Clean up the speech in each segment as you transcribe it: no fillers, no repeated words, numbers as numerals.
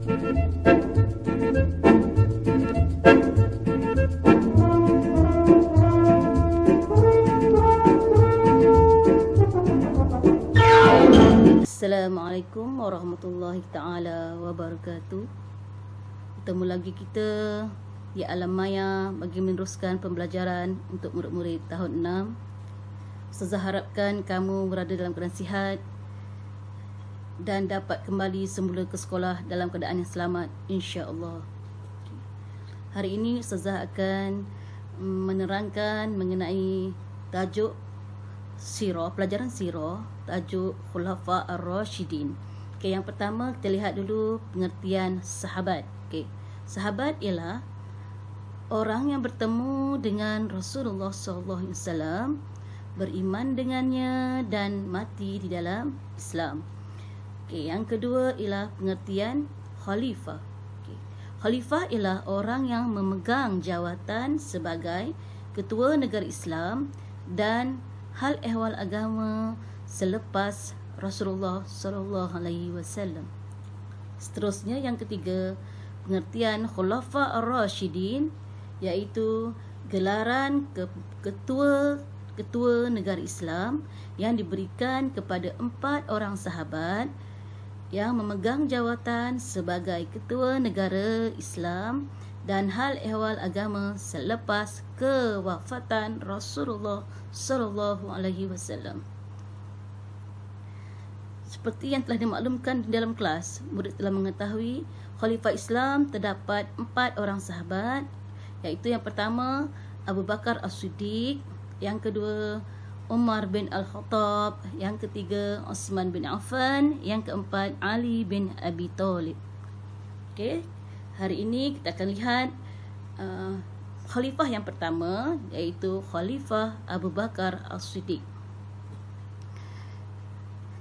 Assalamualaikum warahmatullahi ta'ala wabarakatuh. Bertemu lagi kita di alam maya bagi meneruskan pembelajaran untuk murid-murid tahun 6. Ustazah harapkan kamu berada dalam keadaan sihat dan dapat kembali semula ke sekolah dalam keadaan yang selamat, insya-Allah. Hari ini Ustazah akan menerangkan mengenai tajuk sirah, pelajaran sirah, tajuk Khulafa Ar-Rasyidin. Okey, yang pertama kita lihat dulu pengertian sahabat. Okey, sahabat ialah orang yang bertemu dengan Rasulullah SAW, beriman dengannya dan mati di dalam Islam. Okey, yang kedua ialah pengertian khalifah. Okey, khalifah ialah orang yang memegang jawatan sebagai ketua negara Islam dan hal ehwal agama selepas Rasulullah sallallahu alaihi wasallam. Seterusnya yang ketiga, pengertian Khulafa Ar-Rasyidin, iaitu gelaran ketua negara Islam yang diberikan kepada 4 orang sahabat yang memegang jawatan sebagai ketua negara Islam dan hal ehwal agama selepas kewafatan Rasulullah sallallahu alaihi wasallam. Seperti yang telah dimaklumkan di dalam kelas, murid telah mengetahui khalifah Islam terdapat 4 orang sahabat, iaitu yang pertama Abu Bakar As-Siddiq, yang kedua Umar bin Al-Khattab, yang ketiga Uthman bin Affan, yang keempat Ali bin Abi Thalib. Okey, hari ini kita akan lihat khalifah yang pertama, iaitu Khalifah Abu Bakar As-Siddiq.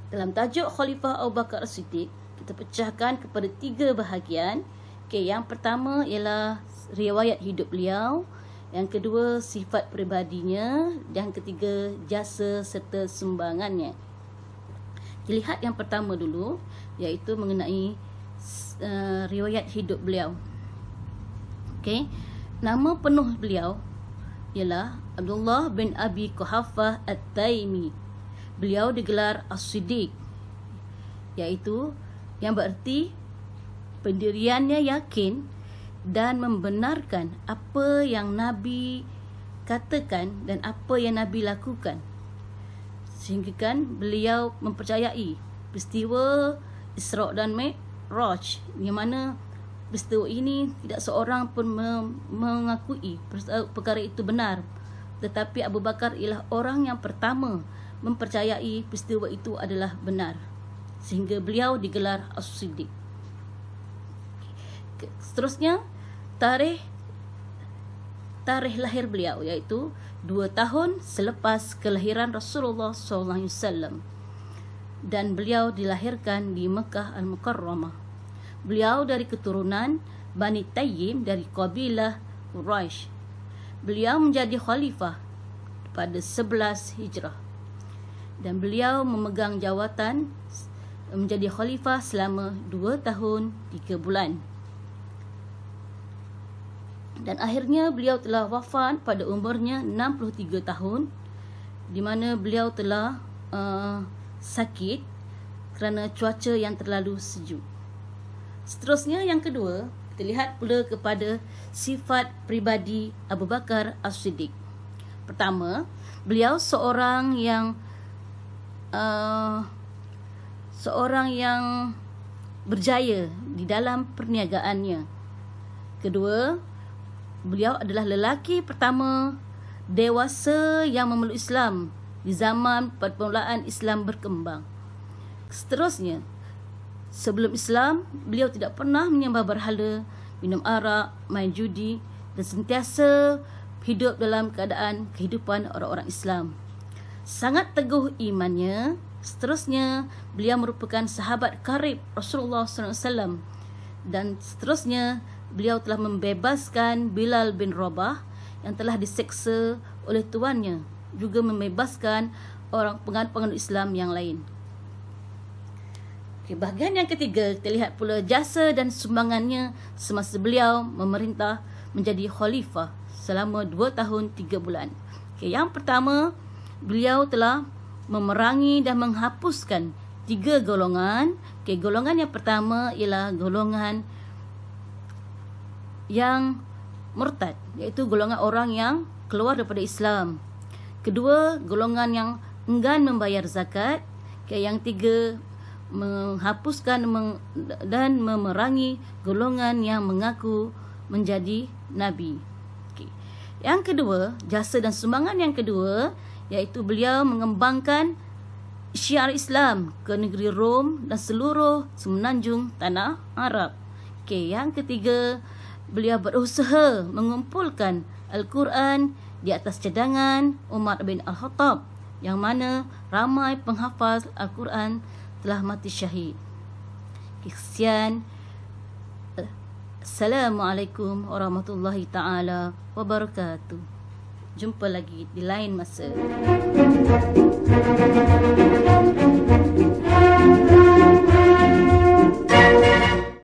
Dalam tajuk Khalifah Abu Bakar As-Siddiq, kita pecahkan kepada 3 bahagian. Okey, yang pertama ialah riwayat hidup beliau, yang kedua sifat peribadinya, yang ketiga jasa serta sumbangannya. Dilihat yang pertama dulu, iaitu mengenai riwayat hidup beliau. Okey, nama penuh beliau ialah Abdullah bin Abi Quhafah At-Taimi. Beliau digelar As-Siddiq, iaitu yang bererti pendiriannya yakin dan membenarkan apa yang Nabi katakan dan apa yang Nabi lakukan. Sehingga kan beliau mempercayai peristiwa Isra' dan Mi'raj, yang mana peristiwa ini tidak seorang pun mengakui perkara itu benar, tetapi Abu Bakar ialah orang yang pertama mempercayai peristiwa itu adalah benar, sehingga beliau digelar As-Siddiq. Seterusnya tarikh lahir beliau, iaitu 2 tahun selepas kelahiran Rasulullah SAW, dan beliau dilahirkan di Mekah Al-Mukarramah. Beliau dari keturunan Bani Tayyim dari kabilah Quraisy. Beliau menjadi khalifah pada 11 Hijrah, dan beliau memegang jawatan menjadi khalifah selama 2 tahun 3 bulan. Dan akhirnya beliau telah wafat pada umurnya 63 tahun, di mana beliau telah sakit kerana cuaca yang terlalu sejuk. Seterusnya yang kedua, kita lihat pula kepada sifat peribadi Abu Bakar As-Siddiq. Pertama, beliau seorang yang berjaya di dalam perniagaannya. Kedua, beliau adalah lelaki pertama dewasa yang memeluk Islam di zaman permulaan Islam berkembang. Seterusnya, sebelum Islam, beliau tidak pernah menyembah berhala, minum arak, main judi, dan sentiasa hidup dalam keadaan kehidupan orang-orang Islam. Sangat teguh imannya. Seterusnya, beliau merupakan sahabat karib Rasulullah SAW. Dan seterusnya, beliau telah membebaskan Bilal bin Rabah yang telah diseksa oleh tuannya, juga membebaskan orang penganut Islam yang lain. Okay, bahagian yang ketiga, kita lihat pula jasa dan sumbangannya semasa beliau memerintah menjadi khalifah selama 2 tahun 3 bulan. Okay, yang pertama, beliau telah memerangi dan menghapuskan 3 golongan. Okay, golongan yang pertama ialah golongan yang murtad, iaitu golongan orang yang keluar daripada Islam. Kedua, golongan yang enggan membayar zakat. Okay, yang tiga, menghapuskan dan memerangi golongan yang mengaku menjadi Nabi. Okay. Yang kedua, jasa dan sumbangan yang kedua, iaitu beliau mengembangkan syiar Islam ke negeri Rom dan seluruh semenanjung tanah Arab. Okay. Yang ketiga, beliau berusaha mengumpulkan Al-Quran di atas cadangan Umar bin Al-Khattab, yang mana ramai penghafaz Al-Quran telah mati syahid. Sekian. Assalamualaikum warahmatullahi ta'ala wabarakatuh. Jumpa lagi di lain masa.